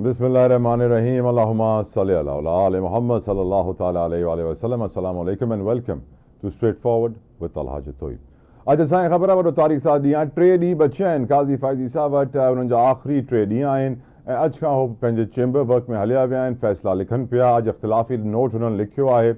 बिस्मिल्लाहिर्रहमानिर्रहीम अल्लाहुम्मा सल्लि अला आले मोहम्मद सल्लल्लाहु तआला अलैहि वसल्लम। अस्सलामु अलैकुम and welcome to straightforward with Talha Tayyab. अॼु असांखे ख़बर आहे वॾो तारीख़ सां ॾींहुं आहे, 3 ॾींहं बचिया आहिनि काज़ी फ़ाइज़ी साहब वटि, उन्हनि जा आख़िरी 3 ॾींहं आहिनि ऐं अॼु खां उहो पंहिंजे चेंबर वर्क में हलिया विया आहिनि, फ़ैसिला लिखनि पिया। अॼु इख़्तिलाफ़ी नोट हुननि लिखियो आहे।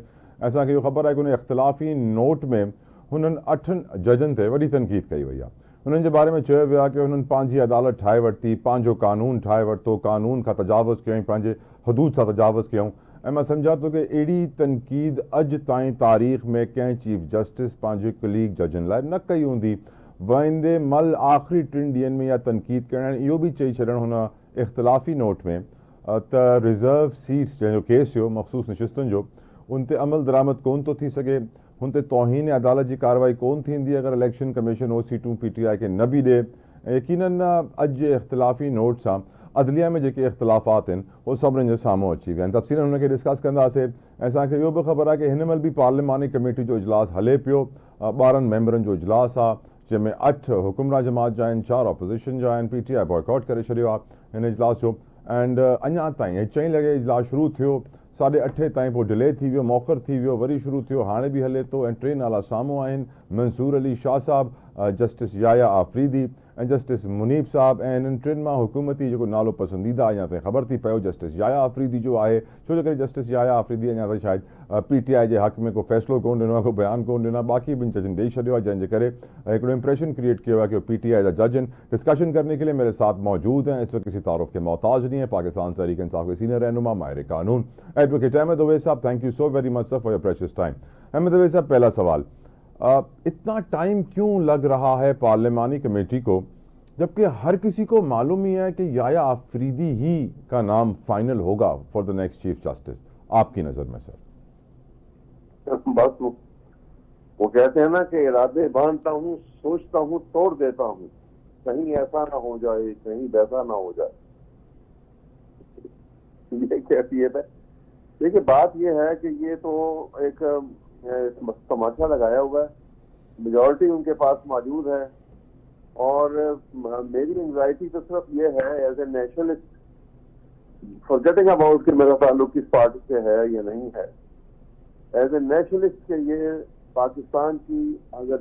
असांखे इहो ख़बर आहे कि उन इख़्तिलाफ़ी नोट में हुननि 8 जजनि ते वॾी तनक़ीद कई वई आहे। उन्हनि जे बारे में चयो वियो आहे कि हुननि पंहिंजी अदालत ठाहे वरिती, पंहिंजो कानून ठाहे वरितो, कानून खां तजावुज़ कयईं, पंहिंजे हदूद सां तजावुज़ कयऊं। ऐं मां सम्झां थो कि अहिड़ी तनक़ीद अॼु ताईं तारीख़ में कंहिं चीफ जस्टिस पंहिंजे कुलीग जजनि लाइ न कई हूंदी। वेंदे मल आख़िरी 3 ॾींहंनि में इहा तनक़ीद करणु, इहो बि चई छॾणु हुन इख़्तिलाफ़ी नोट में त रिज़र्व सीट्स जंहिंजो केस हुयो मख़सूस नशिस्तुनि जो, उन ते अमल दरामद कोन थो थी सघे, हुन ते तौहीन अदालत जी कार्रवाई कोन थींदी अगरि इलेक्शन कमीशन उहो सीटूं PTI खे न बि ॾिए। यकीनन अॼु जे इख़्तिलाफ़ी नोट सां अदलिया में जेके इख़्तिलाफ़ात आहिनि उहे सभिनीनि जे साम्हूं अची विया आहिनि। तफ़सीलन हुनखे डिस्कस कंदासीं। ऐं असांखे इहो बि ख़बर आहे कि हिन महिल बि पार्लिमानी कमेटी जो इजलास हले पियो, 12 मेंबरनि जो इजलास आहे, जंहिंमें 8 हुकुमरान जमात जा आहिनि, 4 ऑपोज़िशन जा आहिनि। PTI बॉयकॉट करे छॾियो आहे हिन इजलास जो। एंड अञा ताईं 4 लॻे इजलास शुरू थियो, 8:30 ताईं पोइ डिले थी वियो, मौख़र थी वियो, वरी शुरू थियो, हाणे बि हले थो। ऐं 3 नाला साम्हूं आहिनि, मंसूर अली शाह साहब, जस्टिस याया आफ़रीदी ऐं जस्टिस मुनीब साहब। ऐं इन्हनि 3 मां हुकूमती जेको नालो पसंदीदा अञा ताईं ख़बर थी पियो जस्टिस याया आफ़रीदी जो आहे, छो जो करे जस्टिस याया आफ़रीदी अञा ताईं शायदि PTI जे हक़ में को फ़ैसिलो कोन ॾिनो आहे, को बयानु कोन ॾिनो आहे। बाक़ी ॿिनि जजनि ॾेई छॾियो आहे, जंहिंजे करे हिकिड़ो इंप्रेशन क्रिएट किया है कि PTI जा जज हैं। डिस्कशन करने के लिए मेरे साथ मौजूद हैं, इस वक्त किसी तारुफ के मोहताज नहीं है, पाकिस्तान तहरीक इंसाफ के सीनियर रहनुमा माहिर कानून एडवोकेट अहमद अवैस साहब। Thank you so very much sir for your precious time. Ahmed Awais साहब, पहला सवाल, इतना टाइम क्यों लग रहा है पार्लिमानी कमेटी को, जबकि हर किसी को मालूम ही है कि याया आफरीदी ही का नाम फाइनल होगा for the next chief justice? आपकी नजर में सर। बस वो कहते हैं ना कि इरादे बांधता हूँ, सोचता हूँ, तोड़ देता हूँ, कहीं ऐसा ना हो जाए, कहीं वैसा ना हो जाए, ये कैफियत है। देखिए, बात ये है कि ये तो एक तमाशा लगाया हुआ है, मेजॉरिटी उनके पास मौजूद है। और मेरी एंजाइटी तो सिर्फ ये है as a nationalist, forgetting about कि मेरा ताल्लुक किस पार्टी से है या नहीं है, एज ए नेशनलिस्ट के ये पाकिस्तान की अगर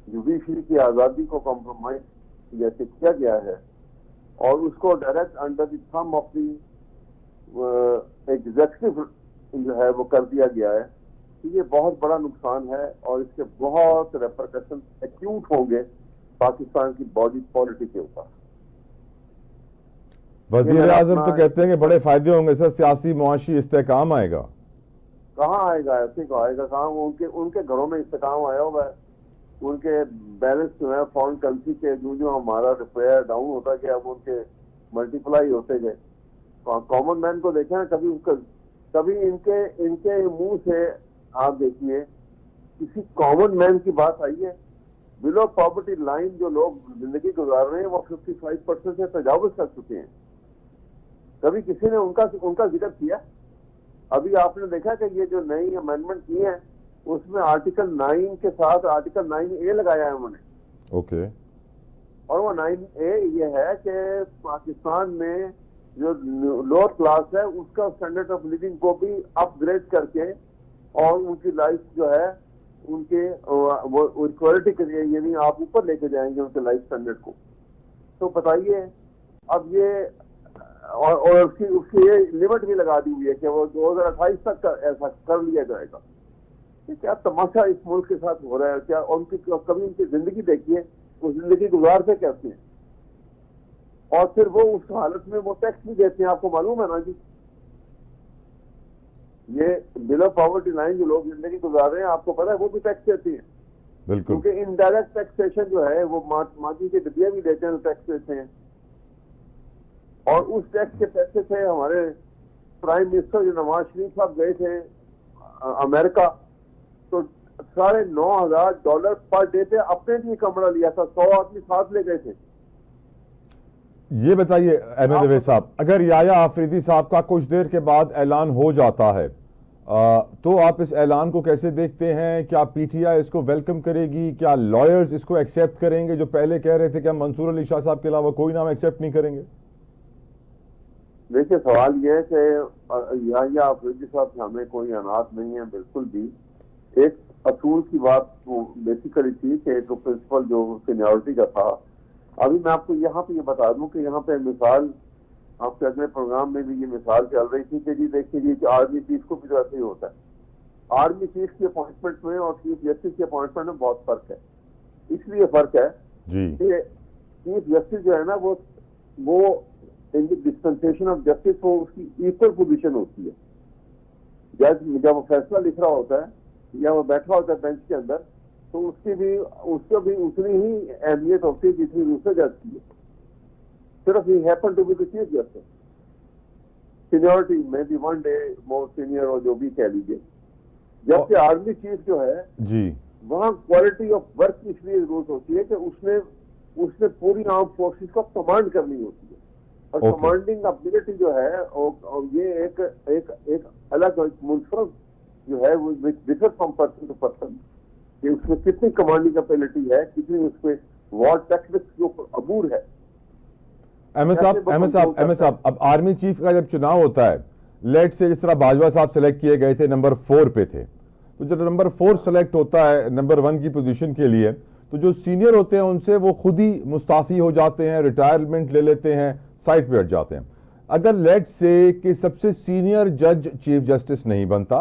जुडिशरी की आज़ादी को कॉम्प्रोमाइज जैसे किया गया है और उसको direct under the thumb of the executive जो है वो कर दिया गया है, तो ये बहुत बड़ा नुकसान है और इसके बहुत रेपरकशन एक्यूट होंगे पाकिस्तान की बॉडी पॉलिटिक्स के ऊपर। वज़ीर आज़म तो कहते हैं कि बड़े फायदे होंगे सर, सियासी मुआशी इस्तेकाम आएगा। कहाँ आएगा? ऐसे को आएगा कहाँ? उनके घरों में इस्तेकाम आया हुआ है, उनके बैलेंस जो है फॉरेन करेंसी के जो हमारा रुपया डाउन होता गया, अब उनके मल्टीप्लाई होते गए। कॉमन मैन को देखें, कभी इनके मुंह से आप देखिए किसी कॉमन मैन की बात आई है? बिलो पॉवर्टी लाइन जो लोग जिंदगी गुजार रहे हैं वो 55% से तजावुज कर चुके हैं। कभी किसी ने उनका जिक्र किया? अभी आपने देखा कि ये जो नई अमेंडमेंट की है उसमें आर्टिकल 9 के साथ आर्टिकल 9A लगाया है उन्होंने। ओके। और वो 9A ये है कि पाकिस्तान में जो लोअर क्लास है उसका स्टैंडर्ड ऑफ लिविंग को भी अपग्रेड करके और उनकी लाइफ जो है उनके वो इक्वालिटी के लिए, यानी आप ऊपर लेके जाएंगे उनके लाइफ स्टैंडर्ड को। तो बताइए, अब ये और उसकी ये लिमिट भी लगा दी हुई है कि वो 2028 तक ऐसा कर लिया जाएगा। ये क्या तमाशा इस मुल्क के साथ हो रहा है? क्या उनकी कभी उनकी जिंदगी देखिए, वो जिंदगी गुजारते कैसे हैं? और फिर वो उस हालत में वो टैक्स भी देते हैं, आपको मालूम है ना जी? ये बिलो पॉवर्टी लाइन जो लोग जिंदगी गुजार रहे हैं, आपको पता है वो भी टैक्स देती है। बिल्कुल। क्योंकि इनडायरेक्ट टैक्सेशन जो है वो माटी के डिब्बियां भी देते हैं तो टैक्स देते हैं। और उस टैक्स के पैसे से हमारे प्राइम मिनिस्टर जो नवाज शरीफ साहब गए थे अमेरिका, तो $9,500 पर डे पे अपने लिए कमरा लिया था, 100 आदमी साथ ले गए थे। ये बताइए अहमद अवैस साहब, अगर याया आफरीदी साहब का कुछ देर के बाद ऐलान हो जाता है तो आप इस ऐलान को कैसे देखते हैं? क्या PTI इसको वेलकम करेगी? क्या लॉयर्स इसको एक्सेप्ट करेंगे जो पहले कह रहे थे कि हम मंसूर अली शाह साहब के अलावा कोई नाम एक्सेप्ट नहीं करेंगे? देखिए सवाल ये है कि या अफरीदी साहब से हमें कोई अनाथ नहीं है, बिल्कुल भी। एक असूल की बात बेसिकली थी कि एक प्रिंसिपल जो सीनियरिटी का था। अभी मैं आपको यहाँ पे ये बता दूं कि यहाँ पे मिसाल, आपके अगले प्रोग्राम में भी ये मिसाल चल रही थी कि जी देखिए जी आर्मी चीफ को भी तो ऐसे ही होता है। आर्मी चीफ की अपॉइंटमेंट में और चीफ जस्टिस की अपॉइंटमेंट में बहुत फर्क है। इसलिए फर्क है जी कि चीफ जस्टिस जो है ना वो in the dispensation of justice वो उसकी इक्वल पोजीशन होती है। जज जब वो फैसला लिख रहा होता है या वो बैठा होता है बेंच के अंदर, तो उसको भी उतनी ही अहमियत होती है जितनी दूसरे जज की है। सिर्फ ही happen to be the chief justice, seniority में भी 1 डे मोर सीनियर और जो भी कह लीजिए। जबकि आर्मी चीफ जो है जी वहां क्वालिटी ऑफ वर्क इसलिए जरूरत होती है कि उसने पूरी आर्म फोर्सेस को कमांड करनी होती है। और Okay. कमांडिंग एबिलिटी जो है और ये एक अलग मुनफरद जो है वो differ from person to person, कि उसमें कितनी कमांडिंग एबिलिटी है, कितनी उसमें वॉर टेक्निक्स जो अबूर है। अहमद साहब, अब आर्मी चीफ का जब चुनाव होता है, लेट से जिस तरह बाजवा साहब सेलेक्ट किए गए थे, नंबर 4 पे थे, तो जब नंबर 4 सेलेक्ट होता है नंबर 1 की पोजीशन के लिए, तो जो सीनियर होते हैं उनसे वो खुद ही मुस्ताफी हो जाते हैं, रिटायरमेंट ले लेते हैं, साइड पे हट जाते हैं। अगर लेट से कि सबसे सीनियर जज चीफ जस्टिस नहीं बनता,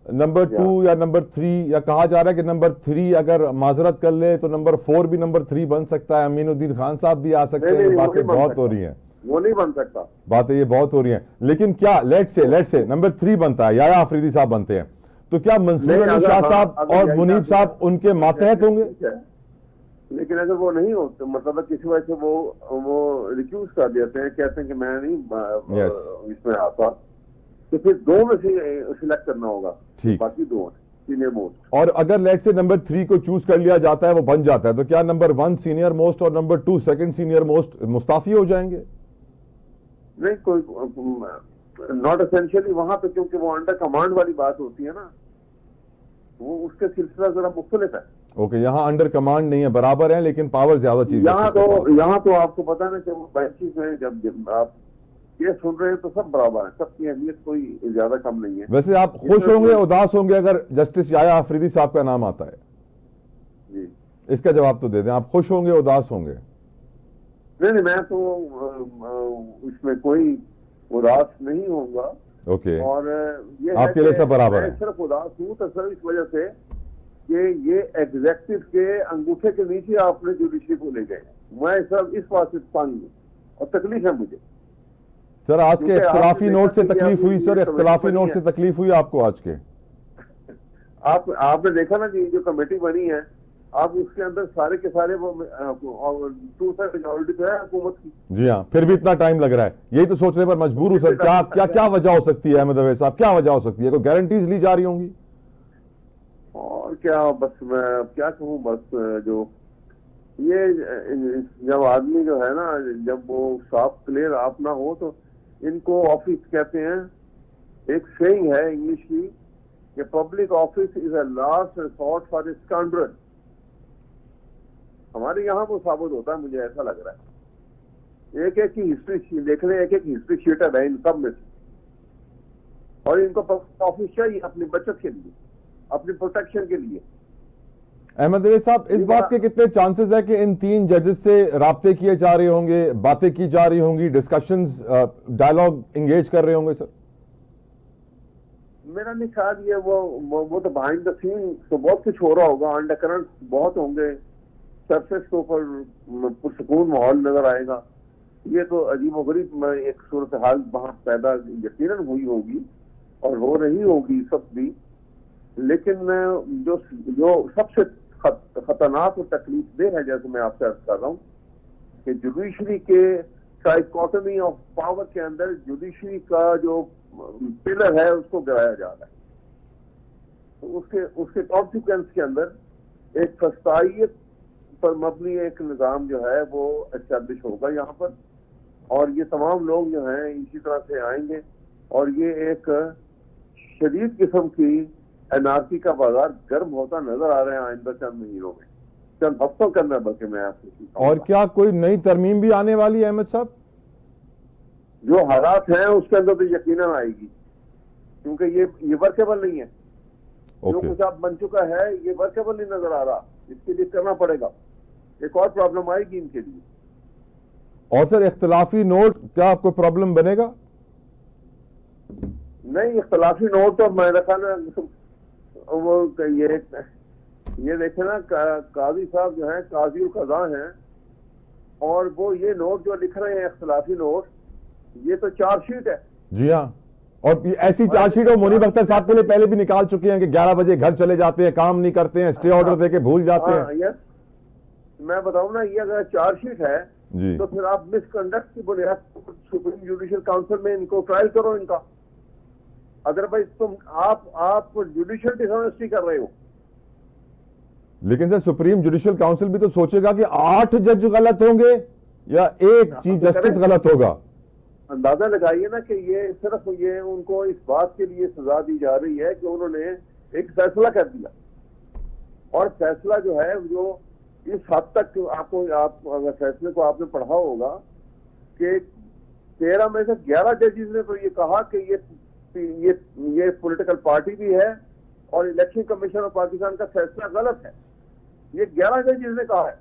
नंबर 2 या नंबर 3, या कहा जा रहा है कि नंबर 3 अगर माजरत कर ले तो नंबर 4 भी नंबर 3 बन सकता है, अमीनुद्दीन खान साहब भी आ सकते हैं। बातें बहुत हो रही हैं, वो नहीं बन सकता, बातें ये बहुत हो रही हैं। लेकिन क्या लेट से नंबर 3 बनता है, या अफरीदी साहब बनते हैं, तो क्या मंसूर अली शाह साहब और मुनीब साहब उनके मातहत होंगे? लेकिन अगर वो नहीं होते, मतलब किसी वजह से वो रिक्यूज कर देते हैं, कहते हैं कि मैं नहीं इसमें आता, तो फिर 2 में से सिलेक्ट करना होगा। ठीक, बाकी 2 सीनियर मोस्ट। और अगर लेट से नंबर 3 को चूज कर लिया जाता है, वो बन जाता है, तो क्या नंबर 1 सीनियर मोस्ट और number 2 second senior most Mustafi हो जाएंगे? नहीं, कोई नॉट एसेंशियली वहां पे, क्योंकि वो अंडर कमांड वाली बात होती है ना, वो उसके सिलसिला जरा मुख्तलिफ है। ओके, यहाँ अंडर कमांड नहीं है, बराबर है, लेकिन पावर ज्यादा चीज। यहाँ तो आपको पता है ना कि वो बेंचेस में जब आप ये सुन रहे हैं तो सब बराबर है, सबकी अहमियत कोई ज्यादा कम नहीं है। वैसे आप खुश होंगे, उदास होंगे अगर जस्टिस याया अफरीदी साहब का नाम आता है? जी, इसका जवाब तो दे दें, आप खुश होंगे, उदास होंगे? नहीं, मैं तो इसमें कोई उदास नहीं होऊंगा। ओके, और ये आपके लिए सब बराबर है। सिर्फ उदास हूँ तो सर इस वजह से कि ये एग्जेक्टिव के अंगूठे के नीचे आपने जुडिशरी को ले गए। मैं सब इस बात से तंग हूँ और तकलीफ है मुझे। सर आज के इख्तिलाफी नोट से तकलीफ हुई? सर इख्तिलाफी नोट से तकलीफ हुई आपको आज के? आपने देखा ना कि जो कमेटी बनी है, आप उसके अंदर सारे के सारे वो 2/3 मेजॉरिटी तो है हुकूमत की। जी हाँ, फिर भी इतना टाइम लग रहा है, यही तो सोचने पर मजबूर हूँ सर। क्या वजह हो सकती है अहमद अवैस साहब, क्या वजह हो सकती है? कोई गारंटीज ली जा रही होंगी? और क्या, बस मैं क्या कहूँ, बस जो ये जब आदमी जो है ना, जब वो साफ क्लियर आप ना हो तो इनको ऑफिस कहते हैं। एक सेइंग है इंग्लिश की कि public office is a last resort for scoundrel. हमारे यहाँ वो साबित होता है, मुझे ऐसा लग रहा है। एक की हिस्ट्री देख रहे, एक हिस्ट्री शीटर है इन सब में से, और इनको पब्लिक ऑफिस चाहिए अपनी बचत के लिए, अपनी प्रोटेक्शन के लिए। अहमद अवैस साहब, इस बात के कितने चांसेस है कि इन 3 जजेस से राब्ते किए जा रहे होंगे, बातें की जा रही होंगी, डिस्कशंस, डायलॉग एंगेज कर रहे होंगे सर? मेरा नहीं ख्याल ये वो तो बिहाइंड द सीन तो बहुत कुछ हो रहा होगा, अंडर करंट बहुत होंगे, सरफेस के ऊपर पुरसकून माहौल नजर आएगा। ये तो अजीबोगरीब एक सूरत हाल वहां पैदा यकीनन हुई होगी और हो रही होगी सब भी। लेकिन जो सबसे खतरनाक और तकलीफ दे है, जैसे मैं आपसे अर्ज कर रहा हूँ कि जुडिशरी के साइकोटमी ऑफ पावर के अंदर जुडिशरी का जो पिलर है उसको गिराया जा रहा है। तो उसके कॉन्सिक्वेंस के अंदर एक फस्तायत पर मबनी एक निज़ाम जो है वो एस्टेब्लिश होगा यहाँ पर, और ये तमाम लोग जो हैं इसी तरह से आएंगे, और ये एक शदीद किस्म की एनआरसी का बाजार गर्म होता नजर आ रहा है आइंदा चंद महीनों में, चंद हफ्तों के अंदर, बल्कि मैं आपको। और क्या कोई नई तरमीम भी आने वाली है अहमद साहब? जो हालात हैं उसके अंदर तो यकीनन आएगी, क्योंकि ये वर्केबल नहीं है। जो कुछ आप बन चुका है ये वर्केबल नहीं नजर आ रहा, इसके लिए करना पड़ेगा। एक और प्रॉब्लम आएगी इनके लिए। और सर इख्तिलाफी नोट क्या आपको प्रॉब्लम बनेगा? नहीं, इख्तिलाफी नोट तो मैं रखा ना, वो ये देखे ना, काजी साहब जो है काजी उल कज़ा हैं, और वो ये नोट जो लिख रहे हैं इख्तिलाफी नोट, ये तो चार्जशीट है। जी हाँ, और ऐसी चार्जशीट वो मुनीब अख्तर साहब के लिए पहले भी निकाल चुके हैं कि 11 बजे घर चले जाते हैं, काम नहीं करते हैं, स्टे ऑर्डर देके भूल जाते हैं। यस, मैं बताऊं ना, ये अगर चार्जशीट है जी, तो फिर आप मिसकंडक्ट की बुनियाद सुप्रीम जुडिशियल काउंसिल में इनको ट्रायल करो इनका। अदरवाइज तुम आप जुडिशियल डिसऑनेस्टी कर रहे हो। लेकिन सर सुप्रीम जुडिशियल काउंसिल भी तो सोचेगा कि 8 जज गलत होंगे या एक चीफ जस्टिस गलत होगा। अंदाजा लगाइए ना कि ये सिर्फ ये उनको इस बात के लिए सजा दी जा रही है कि उन्होंने एक फैसला कर दिया, और फैसला जो है जो इस हद तक आप अगर फैसले को आपने पढ़ा होगा कि 13 में से 11 जजेस ने तो ये कहा कि ये पॉलिटिकल पार्टी भी है और इलेक्शन कमीशन ऑफ पाकिस्तान का फैसला गलत है। ये 11 जजेस ने कहा है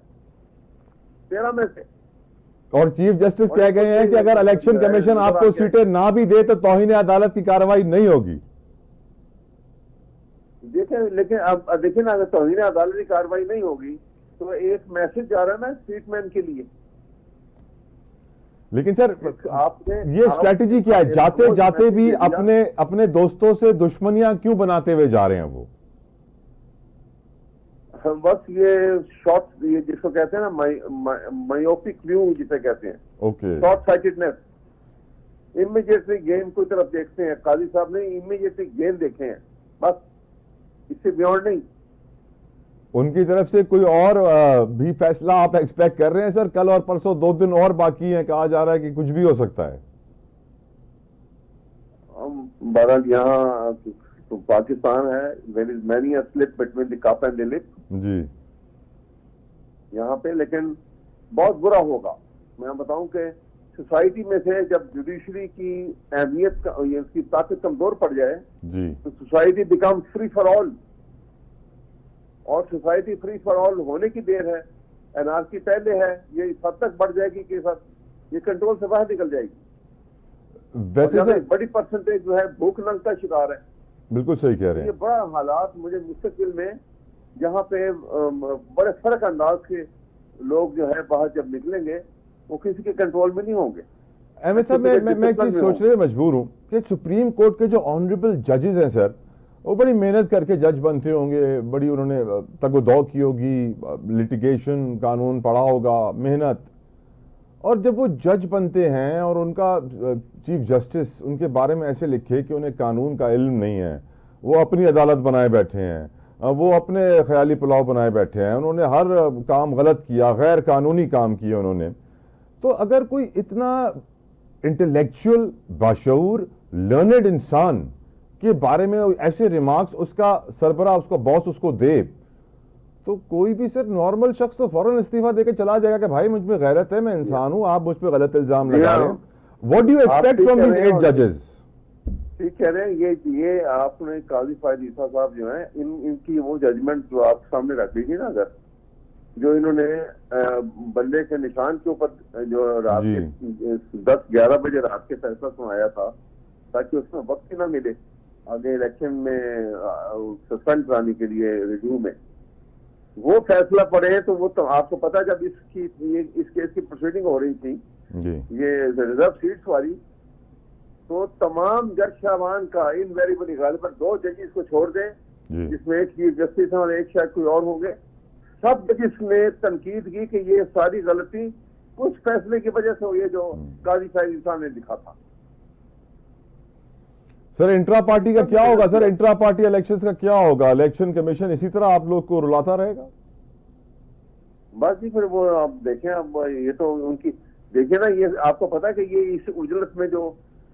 13 में से। और चीफ जस्टिस कह गए हैं कि अगर इलेक्शन कमीशन आपको सीटें ना भी दे तो तौहीन अदालत की कार्रवाई नहीं होगी। देखें, लेकिन अब देखिए ना, अगर तौहीन अदालत की कार्रवाई नहीं होगी तो एक मैसेज जा रहा है ना स्टेटमैन के लिए। लेकिन सर आपने ये स्ट्रेटेजी क्या है? जाते जाते भी अपने दोस्तों से दुश्मनियां क्यों बनाते हुए जा रहे हैं वो? बस ये शॉर्ट, ये जिसको कहते हैं ना मायोपिक व्यू जिसे कहते हैं, okay, short sightedness. Immediately game की तरफ देखते हैं। काजी साहब ने इमीडिएटली गेम देखे हैं, बस, इससे बियॉन्ड नहीं। उनकी तरफ से कोई और भी फैसला आप एक्सपेक्ट कर रहे हैं सर? कल और परसों 2 दिन और बाकी हैं, कहा जा रहा है कि कुछ भी हो सकता है। बहरहाल यहाँ तो पाकिस्तान है, there is many a slip between the cup and the lip जी यहाँ पे, लेकिन बहुत बुरा होगा। मैं बताऊं कि सोसाइटी में से जब जुडिशरी की अहमियत उसकी ताकत कमजोर पड़ जाए जी, तो society become free for all, और सोसाइटी फ्री फॉर ऑल होने की देर है। एनआरकी पहले है, ये इस हद तक बढ़ जाएगी कि ये कंट्रोल से बाहर निकल जाएगी। वैसे सर बड़ी परसेंटेज जो है भूख नंग का शिकार है। बिल्कुल सही कह रहे ये हैं। बड़ा हालात मुझे मुस्तकिल में, जहाँ पे बड़े फर्क अंदाज के लोग जो है बाहर जब निकलेंगे वो किसी के कंट्रोल में नहीं होंगे। अहमद साहब, मैं एक चीज सोचने में मजबूर हूं कि सुप्रीम कोर्ट के जो ऑनरेबल जजेस हैं सर, वो बड़ी मेहनत करके जज बनते होंगे, बड़ी उन्होंने तगदौ की होगी, लिटिगेशन कानून पढ़ा होगा, मेहनत, और जब वो जज बनते हैं और उनका चीफ जस्टिस उनके बारे में ऐसे लिखे कि उन्हें कानून का इल्म नहीं है, वो अपनी अदालत बनाए बैठे हैं, वो अपने ख्याली पुलाव बनाए बैठे हैं, उन्होंने हर काम गलत किया, गैर कानूनी काम किए उन्होंने, तो अगर कोई इतना इंटेलेक्चुअल, बाशऊर, लर्नेड इंसान के बारे में ऐसे रिमार्क्स उसका सरबरा, उसका बॉस उसको दे, तो कोई भी सर नॉर्मल शख्स तो फौरन इस्तीफा देकर चला जाएगा कि भाई मुझ में गैरत है, मैं इंसान हूं, आप मुझ पे गलत इल्जाम लगा रहे हैं। What do you expect from these 8 जजेस? ठीक कह रहे हैं। ये आपने काजी फायद ईसा साहब जो है, इनकी वो जजमेंट जो आप सामने रख लीजिए ना, अगर जो इन्होंने बंदे के निशान के ऊपर जो रात के 10-11 बजे रात के फैसला सुनाया था ताकि उसमें वक्त ही ना मिले आगे इलेक्शन में सस्पेंड कराने के लिए रिव्यू में, वो फैसला पड़े तो वो तो आपको पता, जब इस केस की प्रोसीडिंग हो रही थी ये रिजर्व सीट्स वाली, तो तमाम जज साहबान का इनवेरिएबली गालिबन 2 जजेस को छोड़ दें, जिसमें एक चीफ जस्टिस है और एक शायद कोई और होंगे, सब जजेस ने तनकीद की कि ये सारी गलती उस फैसले की वजह से हुई है जो काजी साहिब इंसान ने लिखा था। सर इंट्रा पार्टी का क्या होगा? सर इंट्रा पार्टी इलेक्शंस का क्या होगा? इलेक्शन कमीशन इसी तरह आप लोग को रुलाता रहेगा? बस जी, फिर वो आप देखें, अब ये तो उनकी देखिए ना, ये आपको पता है कि ये इस उजलत में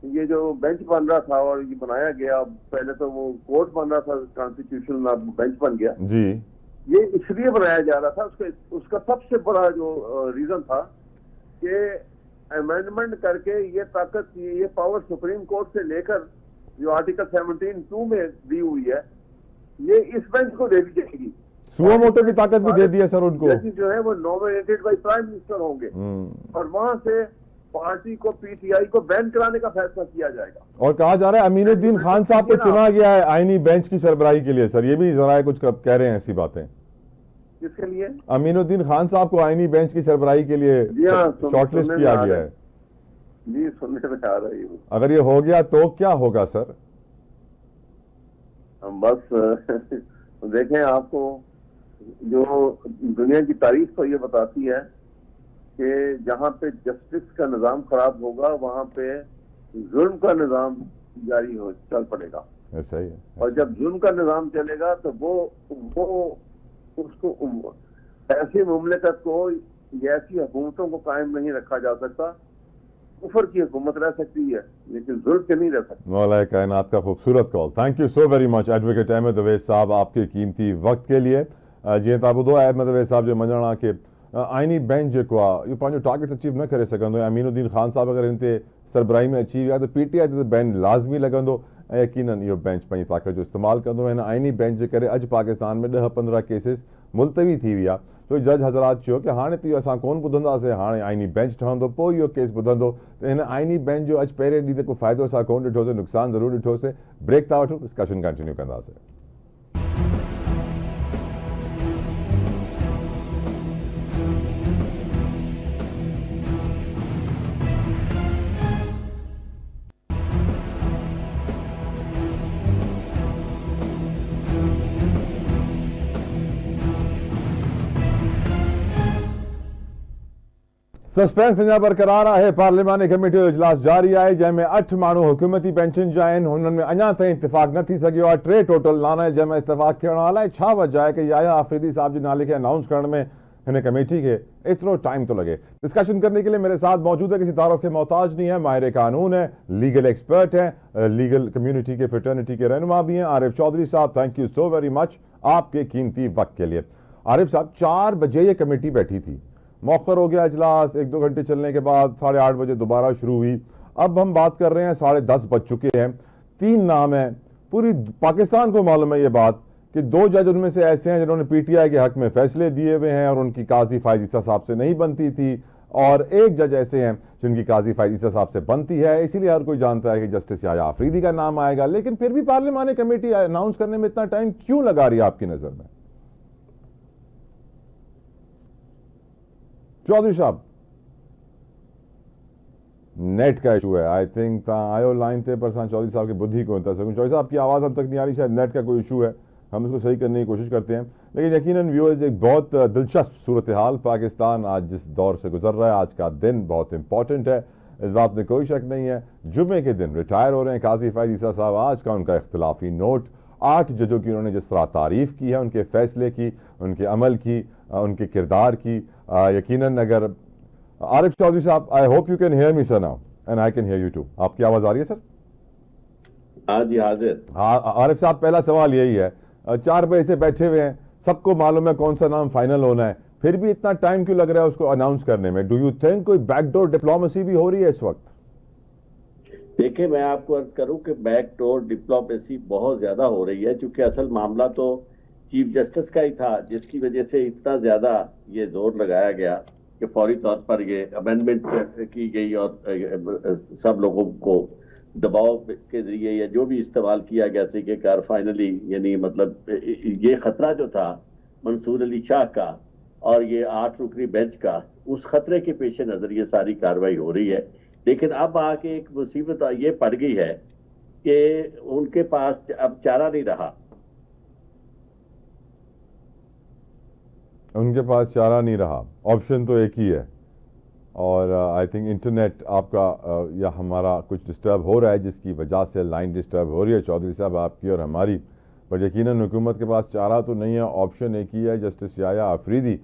ये जो बेंच बन रहा था और ये बनाया गया, पहले तो वो कोर्ट बन रहा था, कॉन्स्टिट्यूशनल बेंच बन गया जी, ये इसलिए बनाया जा रहा था, उसका सबसे बड़ा जो रीजन था कि अमेंडमेंट करके ये ताकत, ये पावर सुप्रीम कोर्ट से लेकर जो आर्टिकल 17(2) में दी हुई है, ये इस बेंच को दे दी जाएगी। सुओ मोटो की ताकत भी दे दी है सर उनको। जज जो है वो नॉमिनेटेड बाय प्राइम मिनिस्टर होंगे और वहां से पार्टी को, पीटीआई को बैन कराने का फैसला किया जाएगा। और कहा जा रहा है अमीनुद्दीन खान साहब को चुना गया है आईनी बेंच की सरबराही के लिए। सर ये भी जरा कुछ कह रहे हैं ऐसी बातें। किसके लिए? अमीनुद्दीन खान साहब को आईनी बेंच की सरबराही के लिए शॉर्टलिस्ट किया गया है। जी, सुनने में आ रही हूँ। अगर ये हो गया तो क्या होगा सर? हम बस देखें, आपको जो दुनिया की तारीख तो ये बताती है कि जहां पे जस्टिस का निजाम खराब होगा वहां पे जुल्म का निजाम जारी हो चल पड़ेगा। ऐसा ही है। और जब जुल्म का निजाम चलेगा तो वो उसको ऐसी मुमलिकत को, ऐसी हुकूमतों को कायम नहीं रखा जा सकता। कुफर की हुकूमत रह सकती है लेकिन जुल्म के नहीं रह सकती। मौला कायनात का खूबसूरत कॉल। Thank you so very much advocate Ahmed Awais साहब आपके कीमती वक्त के लिए। जीअं तव्हां ॿुधो आहे अहमद अवैस साहब जो मञणु आहे कि आइनी बेंच जेको आहे इहो पंहिंजो टारगेट अचीव न करे सघंदो ऐं अमीनुद्दीन खान साहब अगरि हिन ते सरबराही में अची विया त पीटीआई ते बैन लाज़मी लॻंदो ऐं यकीनन इहो बेंच पंहिंजी ताक़त जो इस्तेमालु कंदो। हिन आइनी बेंच जे करे अॼु पाकिस्तान में 10-15 केसिस मुलतवी थी विया। तो जज हज़रात चयो कि हाणे त इहो असां कोन ॿुधंदासीं, हाणे आइनी बेंच ठहंदो पोइ इहो केस ॿुधंदो। त हिन आइनी बेंच जो अॼु पहिरें ॾींहं ते को फ़ाइदो असां कोन ॾिठोसीं, नुक़सानु ज़रूरु ॾिठोसीं। ब्रेक था वठूं, डिस्कशन कंटिन्यू कंदासीं। सस्पेंस अञा बरक़रार आहे। पार्लिमानी कमेटी जो इजलास जारी आहे जंहिंमें 8 माण्हू हुकूमती पेंशन जा आहिनि। हुननि में अञा ताईं इत्तिफ़ाक़ न थी सघियो आहे। 3 टोटल नाला आहिनि जंहिंमें इत्तिफ़ाक़ थियणो आहे। अलाए छा वजह आहे कि याया आफ़रीदी साहब जे नाले खे अनाउंस करण में हिन कमेटी के इतनो टाइम तो लगे। डिस्कशन करने के लिए मेरे साथ मौजूद है, किसी तारुफ के मोहताज नहीं है, माहिर कानून है, लीगल एक्सपर्ट है, लीगल कम्युनिटी के फ्रेटर्निटी के रहनुमा भी हैं, आरिफ चौधरी साहब। Thank you so very much आपके कीमती वक्त के लिए। आरिफ साहब, 4 बजे ये कमेटी बैठी थी, मौखर हो गया इजलास, 1-2 घंटे चलने के बाद 8:30 बजे दोबारा शुरू हुई। अब हम बात कर रहे हैं 10:30 बज चुके हैं। 3 नाम हैं, पूरी पाकिस्तान को मालूम है ये बात कि 2 जज उनमें से ऐसे हैं जिन्होंने पीटीआई के हक में फैसले दिए हुए हैं और उनकी काजी फायज ईसा साहब से नहीं बनती थी, और 1 जज ऐसे हैं जिनकी काजी फायज ईसा साहब से बनती है। इसीलिए हर कोई जानता है कि जस्टिस याया आफरीदी का नाम आएगा। लेकिन फिर भी पार्लिमानी कमेटी अनाउंस करने में इतना टाइम क्यों लगा रही है आपकी नजर में? चौधरी साहब, नेट का इशू है। आई थिंक आयो लाइन थे पर चौधरी साहब की बुद्धि को बता सकूं। चौधरी साहब की आवाज़ अब तक नहीं आ रही, शायद नेट का कोई इशू है, हम इसको सही करने की कोशिश करते हैं। लेकिन यकीनन व्यूअर्स, एक बहुत दिलचस्प सूरत हाल पाकिस्तान आज जिस दौर से गुजर रहा है, आज का दिन बहुत इंपॉर्टेंट है, इस बात में कोई शक नहीं है। जुम्मे के दिन रिटायर हो रहे हैं काजी फायज ईसा साहब। आज का उनका इख्तिलाफी नोट, 8 जजों की उन्होंने जिस तरह तारीफ की है, उनके फैसले की, उनके अमल की, उनके किरदार की, यकीनन अगर आरिफ चौधरी साहब, I hope you can hear me sir now and I can hear you too. आपकी आवाज आ रही है सर? हाँ जी, हाजिर। आरिफ साहब, पहला सवाल यही है, 4 बजे से बैठे हुए हैं, सबको मालूम है कौन सा नाम फाइनल होना है, फिर भी इतना टाइम क्यों लग रहा है उसको अनाउंस करने में? डू यू थिंक कोई बैकडोर डिप्लोमेसी भी हो रही है इस वक्त? देखिए, मैं आपको अर्ज करूं कि बैकडोर डिप्लोमेसी बहुत ज्यादा हो रही है, क्योंकि असल मामला तो चीफ जस्टिस का ही था, जिसकी वजह से इतना ज्यादा ये जोर लगाया गया कि फौरी तौर पर ये अमेंडमेंट की गई और सब लोगों को दबाव के जरिए या जो भी इस्तेमाल किया गया तरीकेकार फाइनली, यानी मतलब ये खतरा जो था मंसूर अली शाह का और ये 8 रुकनी बेंच का, उस खतरे के पेश नजर ये सारी कार्रवाई हो रही है। लेकिन अब आके एक मुसीबत ये पड़ गई है कि उनके पास अब चारा नहीं रहा। उनके पास चारा नहीं रहा, ऑप्शन तो एक ही है। और आई थिंक इंटरनेट आपका या हमारा कुछ डिस्टर्ब हो रहा है, जिसकी वजह से लाइन डिस्टर्ब हो रही है चौधरी साहब आपकी और हमारी। पर यकीनन हुकूमत के पास चारा तो नहीं है, ऑप्शन एक ही है, justice Yahya Afridi.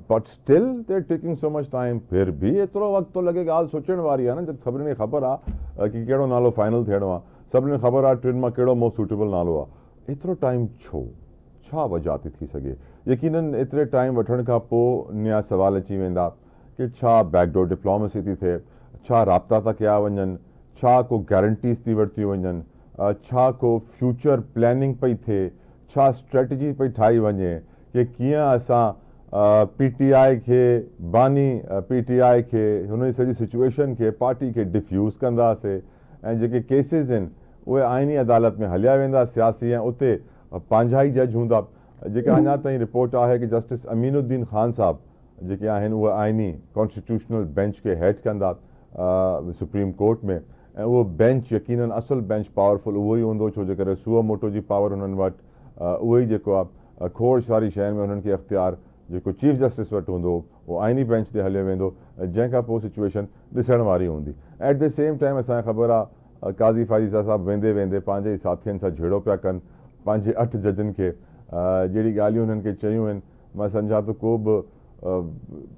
But still they're taking so much time. फिर भी एतिरो वक्त तो लॻे, ॻाल्हि सोचण वारी आहे न। जब सभिनी खे ख़बर आहे कि कहिड़ो नालो फाइनल थियणो आहे, सभिनी खे ख़बर आहे 3 मां कहिड़ो मोस्ट सूटेबल नालो आहे, एतिरो टाइम छो? छा वजह थी सघे? यकीनन एतिरे टाइम वठण खां पोइ नया सवाल अची वेंदा कि छा बैकडोर डिप्लोमेसी थी थे, छा राब्ता था कया वञनि, छा को गारंटीज़ थी वरिती वञनि, छा को फ्यूचर प्लानिंग पई थिए, छा स्ट्रेटजी पई ठाही वञे कि कीअं असां PTI खे बानी PTI खे हुन जी सॼी सिचुएशन खे पार्टी खे डिफ्यूज़ कंदासीं ऐं जेके केसिस आहिनि उहे आइनी अदालत में हलिया वेंदा सियासी ऐं उते पंहिंजा ई जज हूंदा। जेके अञा ताईं रिपोर्ट आहे कि जस्टिस अमीनुद्दीन ख़ान साहब जेके आहिनि उहे आइनी कॉन्स्टिट्यूशनल बेंच खे हेड कंदा सुप्रीम कोर्ट में, ऐं उहो बेंच यकीनन असुल बेंच पावरफुल उहो ई हूंदो छो जे करे सुओ मोटो जी पावर हुननि वटि उहो ई जेको आहे खोड़ सारी शयुनि में हुननि खे इख़्तियार जेको चीफ जस्टिस वटि हूंदो उहो आइनी बेंच ते हलियो वेंदो, जंहिंखां पोइ सिचुएशन ॾिसण वारी हूंदी। एट द सेम टाइम असांखे ख़बर आहे काज़ी फ़ाइज़ा साहब वेंदे वेंदे पंहिंजे ई साथियुनि सां झेड़ो पिया कनि, पंहिंजे 8 जजनि खे जहिड़ी ॻाल्हियूं हुननि खे चयूं आहिनि, मां सम्झा थो को बि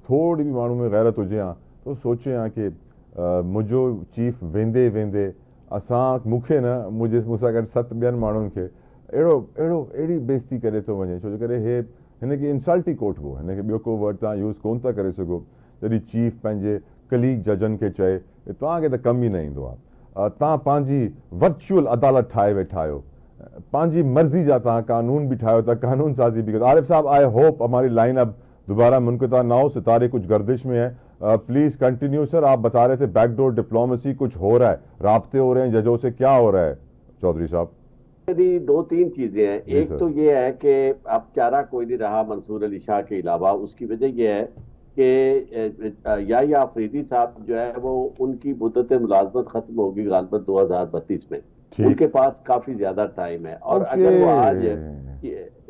थोरी बि माण्हू में गैरत हुजे हा तो सोचे हा कि मुंहिंजो चीफ वेंदे वेंदे मूंखे न मूंसां गॾु 7 ॿियनि माण्हुनि खे अहिड़ी बेइज़ती करे थो वञे छो जे करे हिन खे इंसल्ट ई कोठबो, हिन खे ॿियो को वर्ड तव्हां यूज़ कोन था करे सघो जॾहिं चीफ पंहिंजे कलीग जजनि खे चए तव्हांखे त कमु ई न ईंदो आहे, तव्हां पंहिंजी वर्चुअल अदालत ठाहे वेठा आहियो, पंहिंजी मर्ज़ी जा तव्हां कानून बि ठाहियो था, कानून साज़ी बि कयो। आरिफ साहब आई होप हमारी लाइन अब दोबारा मुनक़ता ना हो, सितारे कुछ गर्दिश में है, प्लीज कंटिन्यू सर। आप बता रहे थे बैकडोर डिप्लोमेसी कुछ हो रहा है, राब्ते हो रहे हैं जजों से, क्या हो रहा है चौधरी साहब? 2-3 चीजें हैं। एक तो ये है कि अब चारा कोई नहीं रहा मंसूर अली शाह के अलावा, उसकी वजह यह है कि याह्या अफरीदी साहब जो है वो उनकी मुद्दत मुलाजमत खत्म होगी गालिबन 2032 में, उनके पास काफी ज्यादा टाइम है और अगर वो आज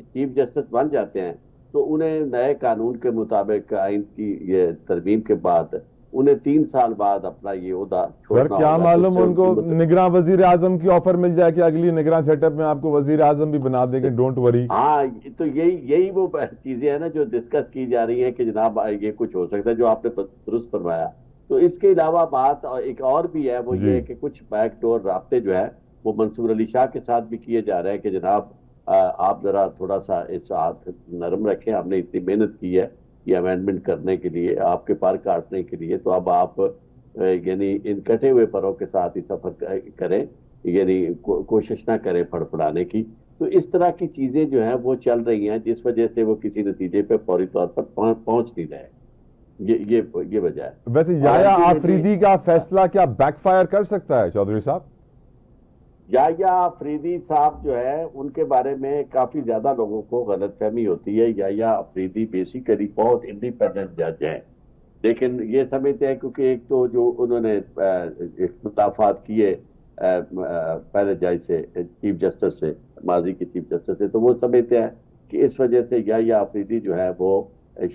चीफ जस्टिस बन जाते हैं तो उन्हें नए कानून के मुताबिक आइन की ये तरमीम के बाद उन्हें 3 साल बाद अपना ये ओहदा छोड़ना होगा। क्या मालूम उनको निगरान वजीर आजम की ऑफर मिल जाए कि अगली निगरान सेटअप में आपको वजीर आजम भी बना देंगे, डोंट वरी। हाँ, तो यही वो चीजें हैं ना जो डिस्कस की जा रही है कि जनाब ये कुछ हो सकता है, जो आपने दुरुस्त फरमाया। तो इसके अलावा बात एक और भी है, वो ये है कि कुछ बैकडोर राब्ते जो है वो मंसूर अली शाह के साथ भी किए जा रहे हैं कि जनाब आप जरा थोड़ा सा इस हाथ नरम रखें, हमने इतनी मेहनत की है ये अमेंडमेंट करने के लिए, आपके पर काटने के लिए, तो अब आप यानी इन कटे हुए परों के साथ ही सफर करें, यानी कोशिश ना करें फड़फड़ाने की। तो इस तरह की चीजें जो हैं वो चल रही हैं जिस वजह से वो किसी नतीजे पे फौरी तौर पर पहुंच नहीं रहे। ये वजह है। वैसे याह्या अफरीदी का फैसला क्या बैकफायर कर सकता है चौधरी साहब? याह्या अफरीदी साहब जो है उनके बारे में काफी ज्यादा लोगों को गलतफहमी होती है। याह्या अफरीदी बेसिकली बहुत इंडिपेंडेंट जज हैं, लेकिन ये समझते हैं क्योंकि एक तो जो उन्होंने इख्तिलाफात किए पहले जज से, चीफ जस्टिस से, माजी के चीफ जस्टिस से, तो वो समझते हैं कि इस वजह से याह्या अफरीदी जो है वो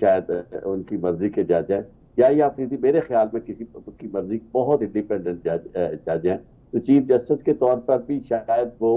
शायद उनकी मर्जी के जज हैं। याह्या अफरीदी मेरे ख्याल में किसी की मर्जी बहुत इंडिपेंडेंट जज हैं, तो चीफ जस्टिस के तौर पर भी शायद वो